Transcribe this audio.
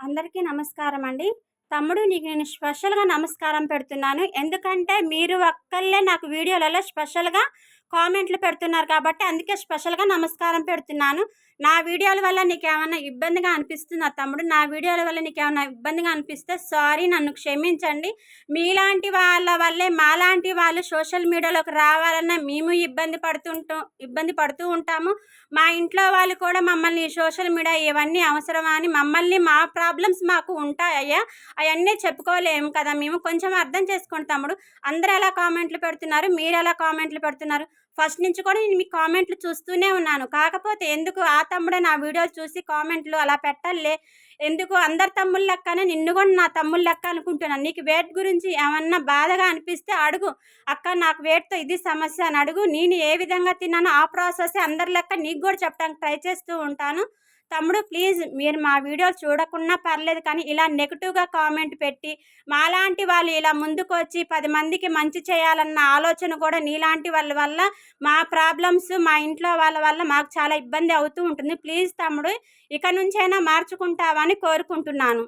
అందరికీ నమస్కారం అండి. తమ్ముడు నీకు నేను స్పెషల్‌గా నమస్కారం పెడుతున్నాను. ఎందుకంటే మీరు ఒక్కళ్ళే నాకు వీడియోలలో స్పెషల్‌గా కామెంట్లు పెడుతున్నారు కాబట్టి అందుకే స్పెషల్‌గా నమస్కారం పెడుతున్నాను. నా వీడియోల వల్ల నీకేమన్నా ఇబ్బందిగా అనిపిస్తుందా తమ్ముడు? నా వీడియోల వల్ల నీకేమన్నా ఇబ్బందిగా అనిపిస్తే సారీ, నన్ను క్షమించండి. మీలాంటి వాళ్ళ వల్లే మాలాంటి వాళ్ళు సోషల్ మీడియాలోకి రావాలన్నా మేము ఇబ్బంది పడుతూ ఉంటాము. మా ఇంట్లో వాళ్ళు కూడా మమ్మల్ని సోషల్ మీడియా ఇవన్నీ అవసరమా అని మమ్మల్ని మా ప్రాబ్లమ్స్ మాకు ఉంటాయ్యా. అయన్నీ చెప్పుకోలేము కదా మేము. కొంచెం అర్థం చేసుకోండి తమ్ముడు. అందరూ ఎలా కామెంట్లు పెడుతున్నారు, మీరెలా కామెంట్లు పెడుతున్నారు. ఫస్ట్ నుంచి కూడా నేను మీ కామెంట్లు చూస్తూనే ఉన్నాను. కాకపోతే ఎందుకు ఆ తమ్ముడే నా వీడియోలు చూసి కామెంట్లు అలా పెట్టాలిలే. ఎందుకు అందరి తమ్ముళ్ళ లెక్కనే నిన్ను కూడా నా తమ్ముళ్ళ లెక్క అనుకుంటున్నాను. నీకు వెయిట్ గురించి ఏమన్నా బాధగా అనిపిస్తే అడుగు. అక్క నాకు వెయిట్‌తో ఇది సమస్య అని అడుగు. నేను ఏ విధంగా తిన్నానో ఆ ప్రాసెసే అందరి లెక్క నీకు కూడా చెప్పడానికి ట్రై చేస్తూ ఉంటాను. తమ్ముడు ప్లీజ్ మీరు మా వీడియోలు చూడకున్నా పర్లేదు కానీ ఇలా నెగెటివ్‌గా కామెంట్ పెట్టి మాలాంటి వాళ్ళు ఇలా ముందుకొచ్చి 10 మందికి మంచి చేయాలన్న ఆలోచన కూడా నీలాంటి వాళ్ళ వల్ల మా ప్రాబ్లమ్స్ మా ఇంట్లో వాళ్ళ వల్ల మాకు చాలా ఇబ్బంది అవుతూ ఉంటుంది. ప్లీజ్ తమ్ముడు ఇక నుంచైనా మార్చుకుంటావని కోరుకుంటున్నాను.